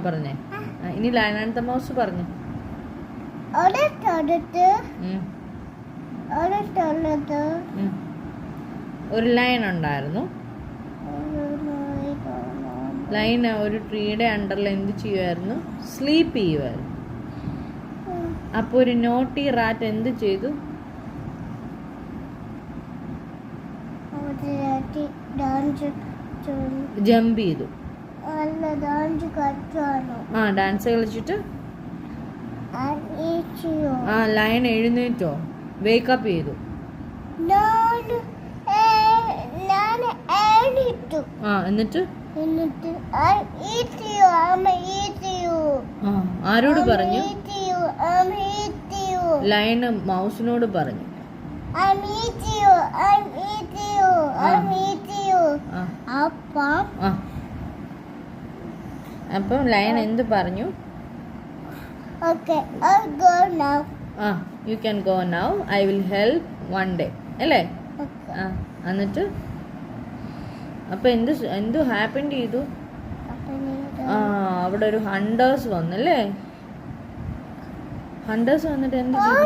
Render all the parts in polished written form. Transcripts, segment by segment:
പറഞ്ഞേ. ഇനി lion and the mouse പറഞ്ഞു. ഒരു ലയൺ ഉണ്ടായിരുന്നു. ലയൺ ഒരു ട്രീയുടെ അണ്ടറിൽ എന്ത് ചെയ്യുമായിരുന്നു? സ്ലീപ്പ് ചെയ്യുമായിരുന്നു. അപ്പൊ ഒരു നോട്ടി റാറ്റ് എന്ത് ചെയ്തു? ജമ്പ് ചെയ്തു. ഡാൻസ് കളിച്ചിട്ട് ലയൺ എഴുന്നേറ്റോ? വേക്കപ്പ് ചെയ്തു. എന്നിട്ട് ആരോട് പറഞ്ഞു? ലയൺ മൗസിനോട് പറഞ്ഞു. അപ്പം ലയൺ എന്ത് പറഞ്ഞു? You can go now, I will help one day അല്ലേ? എന്നിട്ട് അപ്പൊ എന്ത് ഹാപ്പൻ ചെയ്തു? അവിടെ ഒരു ഹണ്ടേഴ്സ് വന്നല്ലേ? ഹണ്ടേഴ്സ് വന്നിട്ട് എന്ത് ചെയ്തു?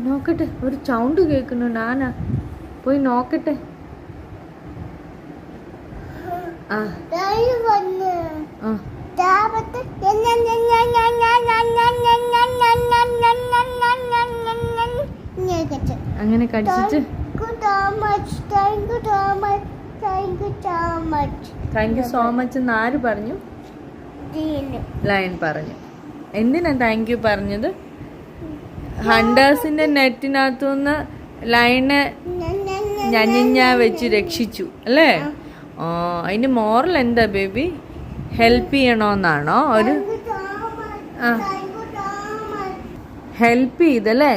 നോക്കട്ടെ, ഒരു സൗണ്ട് കേൾക്കുന്നു. നാനാ പോയി നോക്കട്ടെ. അങ്ങനെ കടിച്ചിട്ട് താങ്ക് യു സോ മച്ച് എന്ന് ആര് പറഞ്ഞു? ലയൺ പറഞ്ഞു. എന്തിനാ താങ്ക് യു പറഞ്ഞത്? ഹണ്ടേഴ്സിന്റെ നെറ്റിനകത്തുനിന്ന് ലയനെ ഞഞ്ഞ വെച്ച് രക്ഷിച്ചു അല്ലേ? അതിന്റെ മോറൽ എന്താ ബേബി? ഹെൽപ്പ് ചെയ്യണോന്നാണോ? ഒരു ഹെൽപ്പ് ചെയ്തല്ലേ?